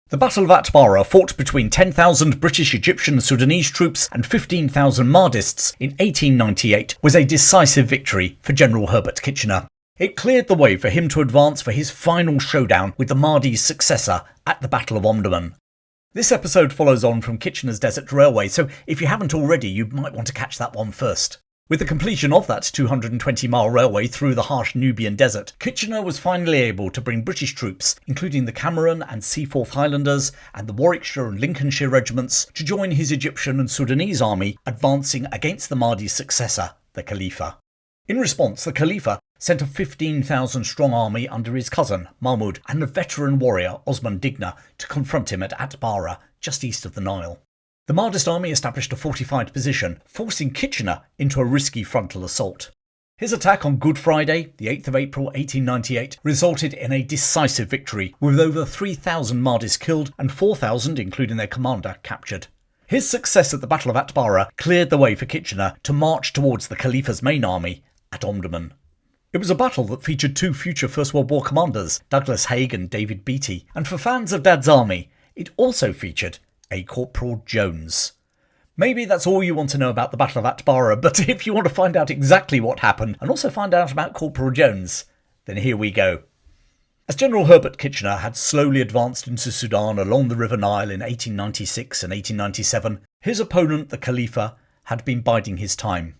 The Battle of Atbara, fought between 10,000 British, Egyptian and Sudanese troops and 15,000 Mahdists in 1898, was a decisive victory for General Herbert Kitchener. It cleared the way for him to advance for his final showdown with the Mahdi's successor at the Battle of Omdurman. This episode follows on from Kitchener's Desert Railway, so if you haven't already, you might want to catch that one first. With the completion of that 220-mile railway through the harsh Nubian desert, Kitchener was finally able to bring British troops, including the Cameron and Seaforth Highlanders and the Warwickshire and Lincolnshire regiments, to join his Egyptian and Sudanese army advancing against the Mahdi's successor, the Khalifa. In response, the Khalifa sent a 15,000-strong army under his cousin, Mahmud, and a veteran warrior, Osman Digna, to confront him at Atbara, just east of the Nile. The Mahdist army established a fortified position, forcing Kitchener into a risky frontal assault. His attack on Good Friday, the 8th of April 1898, resulted in a decisive victory, with over 3,000 Mahdists killed and 4,000, including their commander, captured. His success at the Battle of Atbara cleared the way for Kitchener to march towards the Khalifa's main army at Omdurman. It was a battle that featured two future First World War commanders, Douglas Haig and David Beatty, and for fans of Dad's army, it also featured a Corporal Jones. Maybe that's all you want to know about the Battle of Atbara, but if you want to find out exactly what happened and also find out about Corporal Jones, then here we go. As General Herbert Kitchener had slowly advanced into Sudan along the River Nile in 1896 and 1897, his opponent, the Khalifa, had been biding his time.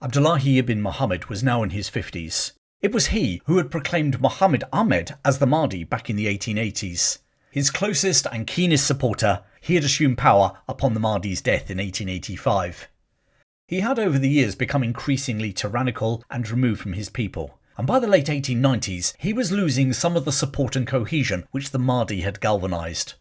Abdullahi ibn Muhammad was now in his 50s. It was he who had proclaimed Muhammad Ahmed as the Mahdi back in the 1880s. His closest and keenest supporter, he had assumed power upon the Mahdi's death in 1885. He had over the years become increasingly tyrannical and removed from his people, and by the late 1890s he was losing some of the support and cohesion which the Mahdi had galvanised.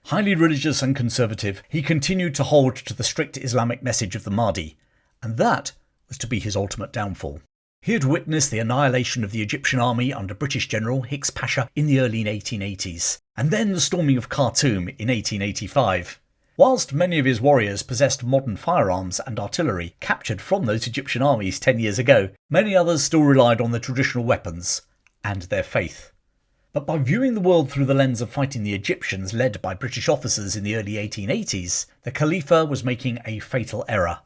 Highly religious and conservative, he continued to hold to the strict Islamic message of the Mahdi, and that was to be his ultimate downfall. He had witnessed the annihilation of the Egyptian army under British General Hicks Pasha in the early 1880s, and then the storming of Khartoum in 1885. Whilst many of his warriors possessed modern firearms and artillery captured from those Egyptian armies 10 years ago, many others still relied on their traditional weapons and their faith. But by viewing the world through the lens of fighting the Egyptians led by British officers in the early 1880s, the Khalifa was making a fatal error.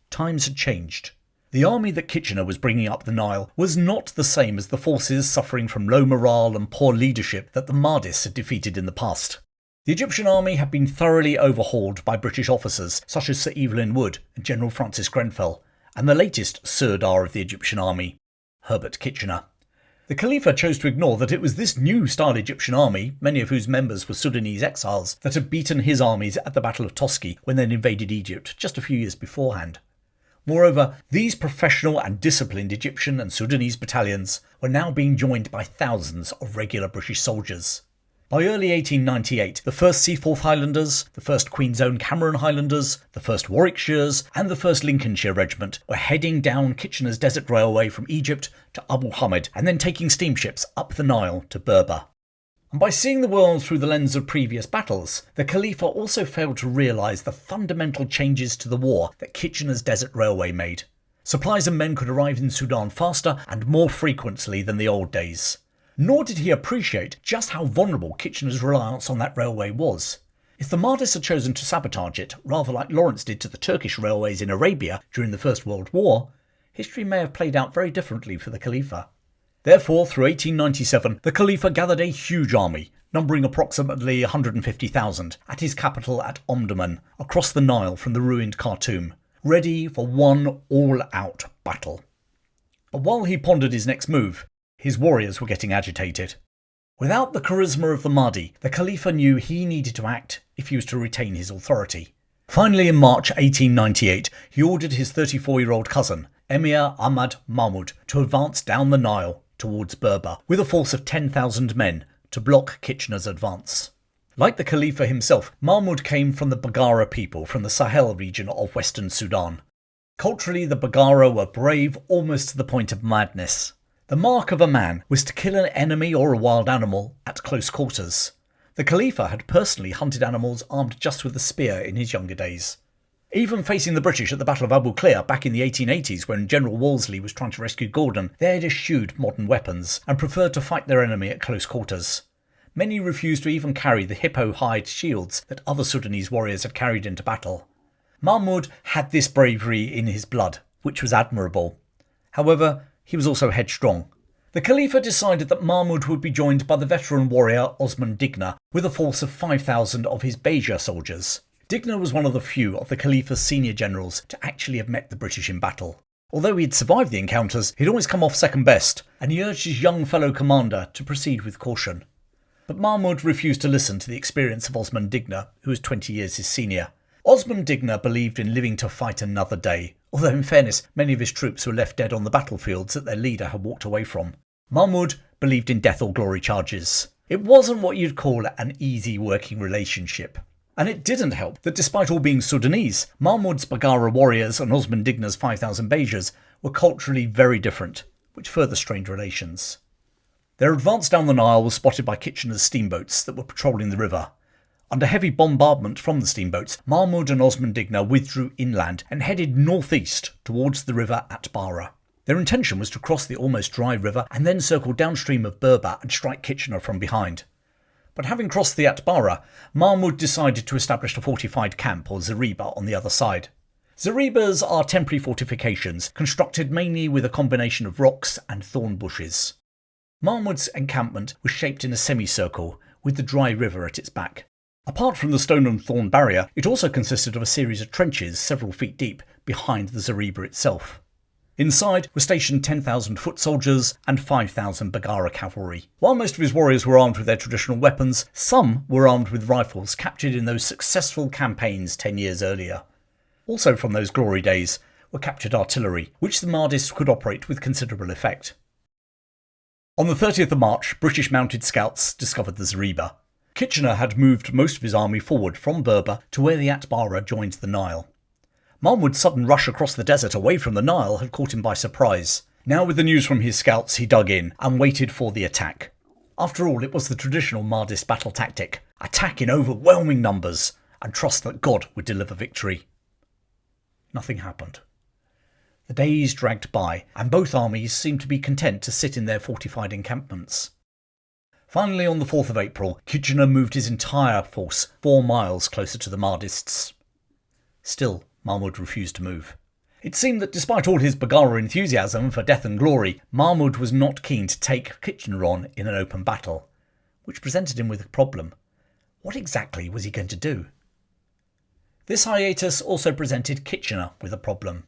Times had changed. The army that Kitchener was bringing up the Nile was not the same as the forces suffering from low morale and poor leadership that the Mahdists had defeated in the past. The Egyptian army had been thoroughly overhauled by British officers such as Sir Evelyn Wood and General Francis Grenfell, and the latest Sirdar of the Egyptian army, Herbert Kitchener. The Khalifa chose to ignore that it was this new-style Egyptian army, many of whose members were Sudanese exiles, that had beaten his armies at the Battle of Toski when they invaded Egypt just a few years beforehand. Moreover, these professional and disciplined Egyptian and Sudanese battalions were now being joined by thousands of regular British soldiers. By early 1898, the 1st Seaforth Highlanders, the 1st Queen's Own Cameron Highlanders, the 1st Warwickshires and the 1st Lincolnshire Regiment were heading down Kitchener's Desert Railway from Egypt to Abu Hamid and then taking steamships up the Nile to Berber. And by seeing the world through the lens of previous battles, the Khalifa also failed to realise the fundamental changes to the war that Kitchener's Desert Railway made. Supplies and men could arrive in Sudan faster and more frequently than the old days. Nor did he appreciate just how vulnerable Kitchener's reliance on that railway was. If the Mahdists had chosen to sabotage it, rather like Lawrence did to the Turkish railways in Arabia during the First World War, history may have played out very differently for the Khalifa. Therefore, through 1897, the Khalifa gathered a huge army, numbering approximately 150,000, at his capital at Omdurman, across the Nile from the ruined Khartoum, ready for one all-out battle. But while he pondered his next move, his warriors were getting agitated. Without the charisma of the Mahdi, the Khalifa knew he needed to act if he was to retain his authority. Finally, in March 1898, he ordered his 34-year-old cousin, Emir Ahmad Mahmud, to advance down the Nile towards Berber, with a force of 10,000 men to block Kitchener's advance. Like the Khalifa himself, Mahmud came from the Baggara people from the Sahel region of western Sudan. Culturally, the Baggara were brave almost to the point of madness. The mark of a man was to kill an enemy or a wild animal at close quarters. The Khalifa had personally hunted animals armed just with a spear in his younger days. Even facing the British at the Battle of Abu Klea back in the 1880s when General Wolseley was trying to rescue Gordon, they had eschewed modern weapons and preferred to fight their enemy at close quarters. Many refused to even carry the hippo hide shields that other Sudanese warriors had carried into battle. Mahmud had this bravery in his blood, which was admirable. However, he was also headstrong. The Khalifa decided that Mahmud would be joined by the veteran warrior Osman Digna with a force of 5,000 of his Beja soldiers. Digna was one of the few of the Khalifa's senior generals to actually have met the British in battle. Although he'd survived the encounters, he'd always come off second best, and he urged his young fellow commander to proceed with caution. But Mahmud refused to listen to the experience of Osman Digna, who was 20 years his senior. Osman Digna believed in living to fight another day, although in fairness, many of his troops were left dead on the battlefields that their leader had walked away from. Mahmud believed in death or glory charges. It wasn't what you'd call an easy working relationship. And it didn't help that despite all being Sudanese, Mahmud's Baggara warriors and Osman Digna's 5,000 Bejas were culturally very different, which further strained relations. Their advance down the Nile was spotted by Kitchener's steamboats that were patrolling the river. Under heavy bombardment from the steamboats, Mahmud and Osman Digna withdrew inland and headed northeast towards the river Atbara. Their intention was to cross the almost dry river and then circle downstream of Berber and strike Kitchener from behind. But having crossed the Atbara, Mahmud decided to establish a fortified camp or zariba on the other side. Zaribas are temporary fortifications constructed mainly with a combination of rocks and thorn bushes. Mahmud's encampment was shaped in a semicircle with the dry river at its back. Apart from the stone and thorn barrier, it also consisted of a series of trenches several feet deep behind the zariba itself. Inside were stationed 10,000 foot soldiers and 5,000 Baggara cavalry. While most of his warriors were armed with their traditional weapons, some were armed with rifles captured in those successful campaigns 10 years earlier. Also from those glory days were captured artillery, which the Mahdists could operate with considerable effect. On the 30th of March, British mounted scouts discovered the zariba. Kitchener had moved most of his army forward from Berber to where the Atbara joined the Nile. Mahmud's sudden rush across the desert away from the Nile had caught him by surprise. Now with the news from his scouts, he dug in and waited for the attack. After all, it was the traditional Mahdist battle tactic: attack in overwhelming numbers and trust that God would deliver victory. Nothing happened. The days dragged by, and both armies seemed to be content to sit in their fortified encampments. Finally, on the 4th of April, Kitchener moved his entire force 4 miles closer to the Mahdists. Still, Mahmud refused to move. It seemed that despite all his Baggara enthusiasm for death and glory, Mahmud was not keen to take Kitchener on in an open battle, which presented him with a problem. What exactly was he going to do? This hiatus also presented Kitchener with a problem.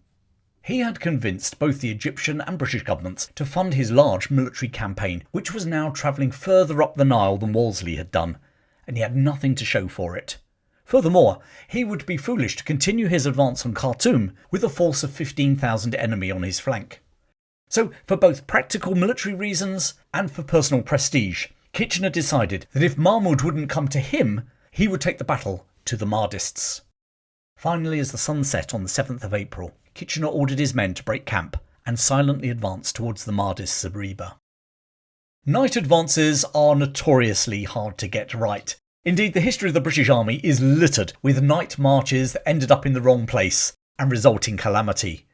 He had convinced both the Egyptian and British governments to fund his large military campaign, which was now travelling further up the Nile than Wolseley had done, and he had nothing to show for it. Furthermore, he would be foolish to continue his advance on Khartoum with a force of 15,000 enemy on his flank. So, for both practical military reasons and for personal prestige, Kitchener decided that if Mahmud wouldn't come to him, he would take the battle to the Mahdists. Finally, as the sun set on the 7th of April, Kitchener ordered his men to break camp and silently advance towards the Mahdist zariba. Night advances are notoriously hard to get right. Indeed, the history of the British Army is littered with night marches that ended up in the wrong place and result in calamity.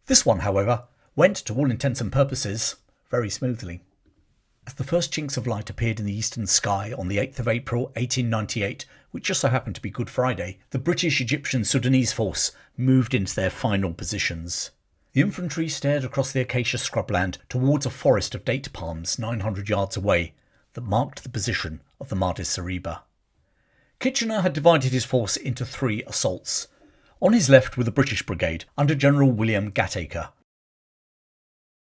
This one, however, went, to all intents and purposes, very smoothly. As the first chinks of light appeared in the eastern sky on the 8th of April 1898, which just so happened to be Good Friday, the British, Egyptian, Sudanese force moved into their final positions. The infantry stared across the acacia scrubland towards a forest of date palms 900 yards away that marked the position of the Mahdist zariba. Kitchener had divided his force into 3 assaults. On his left were the British Brigade under General William Gatacre.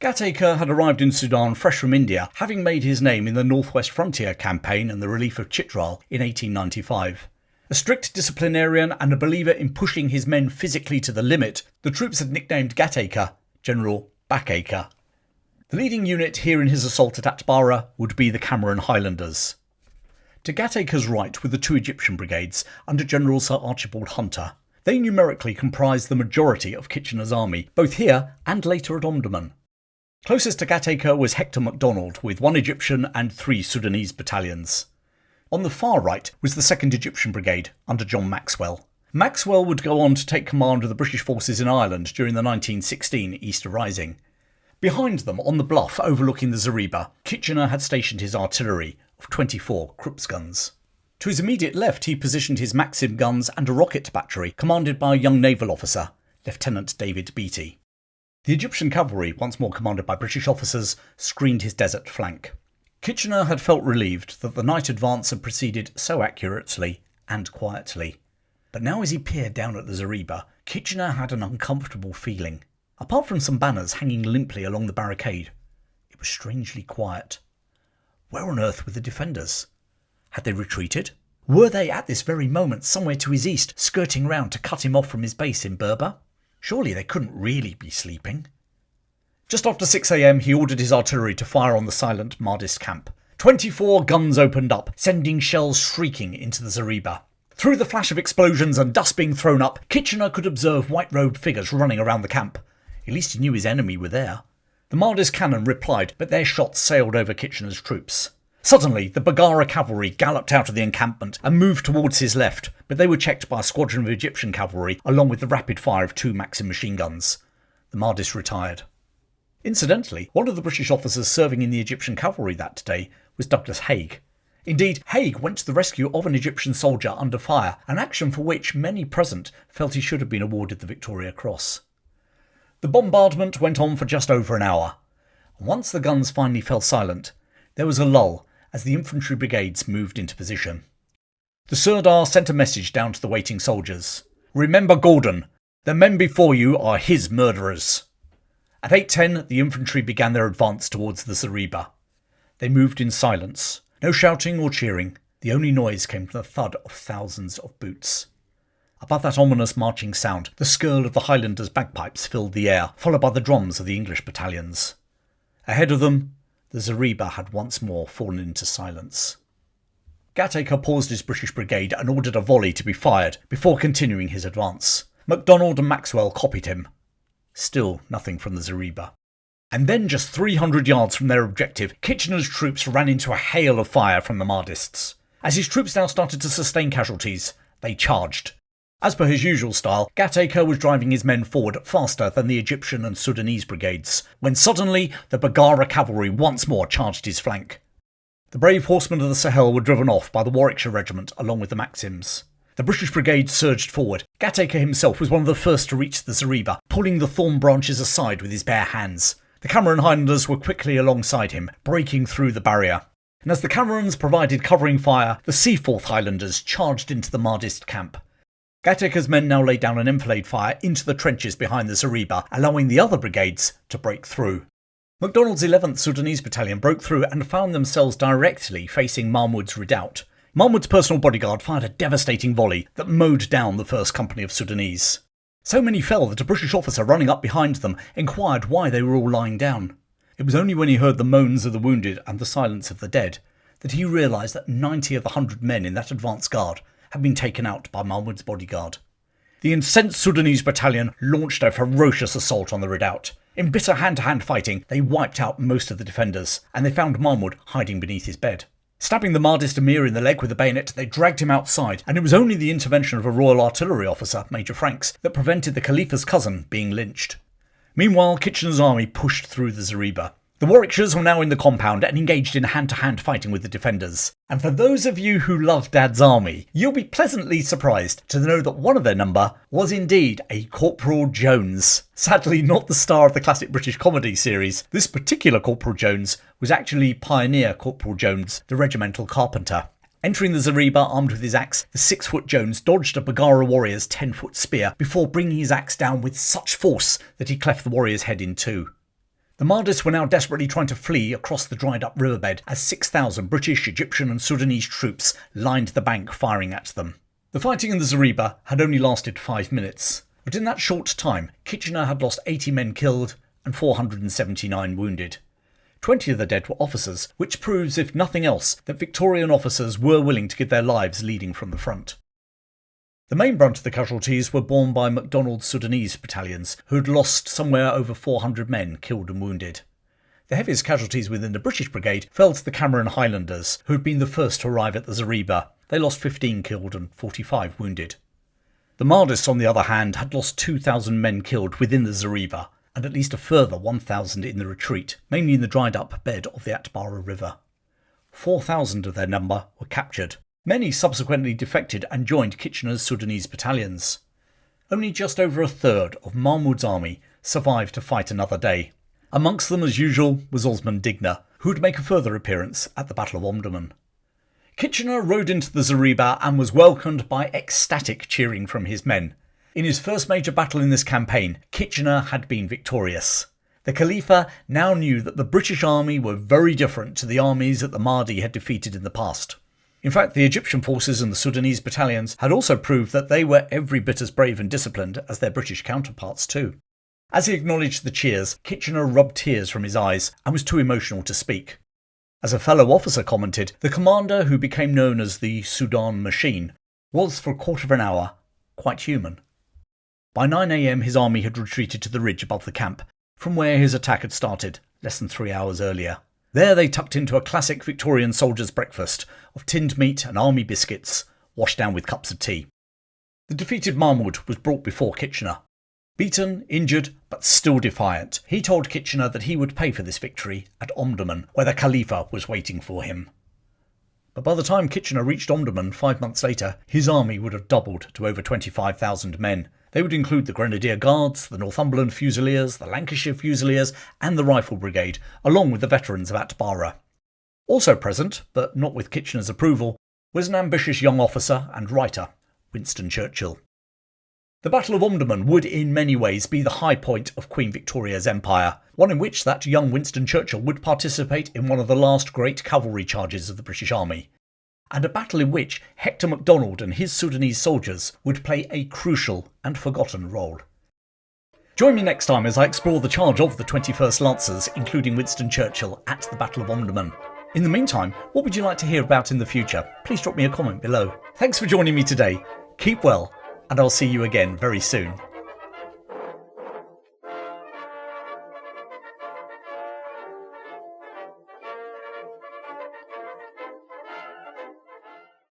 Gatacre had arrived in Sudan fresh from India, having made his name in the Northwest Frontier Campaign and the relief of Chitral in 1895. A strict disciplinarian and a believer in pushing his men physically to the limit, the troops had nicknamed Gatacre General Backacre. The leading unit here in his assault at Atbara would be the Cameron Highlanders. To Gatacre's right were the 2 Egyptian brigades under General Sir Archibald Hunter. They numerically comprised the majority of Kitchener's army, both here and later at Omdurman. Closest to Gatacre was Hector MacDonald with 1 Egyptian and 3 Sudanese battalions. On the far right was the 2nd Egyptian Brigade under John Maxwell. Maxwell would go on to take command of the British forces in Ireland during the 1916 Easter Rising. Behind them, on the bluff overlooking the zariba, Kitchener had stationed his artillery, of 24 Krupp's guns. To his immediate left he positioned his Maxim guns and a rocket battery commanded by a young naval officer, Lieutenant David Beatty. The Egyptian cavalry, once more commanded by British officers, screened his desert flank. Kitchener had felt relieved that the night advance had proceeded so accurately and quietly. But now as he peered down at the zareba, Kitchener had an uncomfortable feeling. Apart from some banners hanging limply along the barricade, it was strangely quiet. Where on earth were the defenders? Had they retreated? Were they at this very moment somewhere to his east, skirting round to cut him off from his base in Berber? Surely they couldn't really be sleeping. Just after 6 a.m. he ordered his artillery to fire on the silent Mahdist camp. 24 guns opened up, sending shells shrieking into the zareba. Through the flash of explosions and dust being thrown up, Kitchener could observe white-robed figures running around the camp. At least he knew his enemy were there. The Mahdist cannon replied, but their shots sailed over Kitchener's troops. Suddenly, the Baggara cavalry galloped out of the encampment and moved towards his left, but they were checked by a squadron of Egyptian cavalry along with the rapid fire of 2 Maxim machine guns. The Mahdists retired. Incidentally, one of the British officers serving in the Egyptian cavalry that day was Douglas Haig. Indeed, Haig went to the rescue of an Egyptian soldier under fire, an action for which many present felt he should have been awarded the Victoria Cross. The bombardment went on for just over an hour. Once the guns finally fell silent, there was a lull as the infantry brigades moved into position. The Sirdar sent a message down to the waiting soldiers. Remember Gordon, the men before you are his murderers. At 8:10 the infantry began their advance towards the zareba. They moved in silence. No shouting or cheering. The only noise came from the thud of thousands of boots. Above that ominous marching sound, the skirl of the Highlanders' bagpipes filled the air, followed by the drums of the English battalions. Ahead of them, the zareba had once more fallen into silence. Gatacre paused his British brigade and ordered a volley to be fired before continuing his advance. MacDonald and Maxwell copied him. Still nothing from the zareba. And then just 300 yards from their objective, Kitchener's troops ran into a hail of fire from the Mahdists. As his troops now started to sustain casualties, they charged. As per his usual style, Gatacre was driving his men forward faster than the Egyptian and Sudanese brigades, when suddenly the Baggara cavalry once more charged his flank. The brave horsemen of the Sahel were driven off by the Warwickshire regiment along with the Maxims. The British brigade surged forward. Gatacre himself was one of the first to reach the zareba, pulling the thorn branches aside with his bare hands. The Cameron Highlanders were quickly alongside him, breaking through the barrier. And as the Camerons provided covering fire, the Seaforth Highlanders charged into the Mahdist camp. Gatacre's men now laid down an enfilade fire into the trenches behind the zareba, allowing the other brigades to break through. MacDonald's 11th Sudanese Battalion broke through and found themselves directly facing Mahmud's redoubt. Mahmud's personal bodyguard fired a devastating volley that mowed down the first company of Sudanese. So many fell that a British officer running up behind them inquired why they were all lying down. It was only when he heard the moans of the wounded and the silence of the dead that he realised that 90 of the 100 men in that advance guard had been taken out by Mahmud's bodyguard. The incensed Sudanese battalion launched a ferocious assault on the redoubt. In bitter hand-to-hand fighting, they wiped out most of the defenders, and they found Mahmud hiding beneath his bed. Stabbing the Mahdist emir in the leg with a bayonet, they dragged him outside, and it was only the intervention of a Royal Artillery officer, Major Franks, that prevented the Khalifa's cousin being lynched. Meanwhile, Kitchener's army pushed through the zareba. The Warwickshires were now in the compound and engaged in hand-to-hand fighting with the defenders. And for those of you who love Dad's army, you'll be pleasantly surprised to know that one of their number was indeed a Corporal Jones. Sadly not the star of the classic British comedy series. This particular Corporal Jones was actually Pioneer Corporal Jones, the regimental carpenter. Entering the zareba armed with his axe, the 6-foot Jones dodged a Baggara warrior's 10-foot spear before bringing his axe down with such force that he cleft the warrior's head in two. The Mahdists were now desperately trying to flee across the dried-up riverbed as 6,000 British, Egyptian and Sudanese troops lined the bank firing at them. The fighting in the zareba had only lasted 5 minutes, but in that short time Kitchener had lost 80 men killed and 479 wounded. 20 of the dead were officers, which proves, if nothing else, that Victorian officers were willing to give their lives leading from the front. The main brunt of the casualties were borne by MacDonald's Sudanese battalions, who had lost somewhere over 400 men killed and wounded. The heaviest casualties within the British brigade fell to the Cameron Highlanders, who had been the first to arrive at the zareba. They lost 15 killed and 45 wounded. The Mahdists, on the other hand, had lost 2,000 men killed within the zareba, and at least a further 1,000 in the retreat, mainly in the dried-up bed of the Atbara River. 4,000 of their number were captured. Many subsequently defected and joined Kitchener's Sudanese battalions. Only just over a third of Mahmud's army survived to fight another day. Amongst them, as usual, was Osman Digna, who would make a further appearance at the Battle of Omdurman. Kitchener rode into the zareba and was welcomed by ecstatic cheering from his men. In his first major battle in this campaign, Kitchener had been victorious. The Khalifa now knew that the British army were very different to the armies that the Mahdi had defeated in the past. In fact, the Egyptian forces and the Sudanese battalions had also proved that they were every bit as brave and disciplined as their British counterparts too. As he acknowledged the cheers, Kitchener rubbed tears from his eyes and was too emotional to speak. As a fellow officer commented, the commander, who became known as the Sudan Machine, was for a quarter of an hour quite human. By 9 a.m. his army had retreated to the ridge above the camp, from where his attack had started less than 3 hours earlier. There they tucked into a classic Victorian soldier's breakfast of tinned meat and army biscuits, washed down with cups of tea. The defeated Mahmud was brought before Kitchener. Beaten, injured, but still defiant, he told Kitchener that he would pay for this victory at Omdurman, where the Khalifa was waiting for him. But by the time Kitchener reached Omdurman 5 months later, his army would have doubled to over 25,000 men. They would include the Grenadier Guards, the Northumberland Fusiliers, the Lancashire Fusiliers and the Rifle Brigade, along with the veterans of Atbara. Also present, but not with Kitchener's approval, was an ambitious young officer and writer, Winston Churchill. The Battle of Omdurman would in many ways be the high point of Queen Victoria's empire, one in which that young Winston Churchill would participate in one of the last great cavalry charges of the British Army, and a battle in which Hector MacDonald and his Sudanese soldiers would play a crucial and forgotten role. Join me next time as I explore the charge of the 21st Lancers, including Winston Churchill, at the Battle of Omdurman. In the meantime, what would you like to hear about in the future? Please drop me a comment below. Thanks for joining me today. Keep well, and I'll see you again very soon.